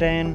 10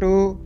2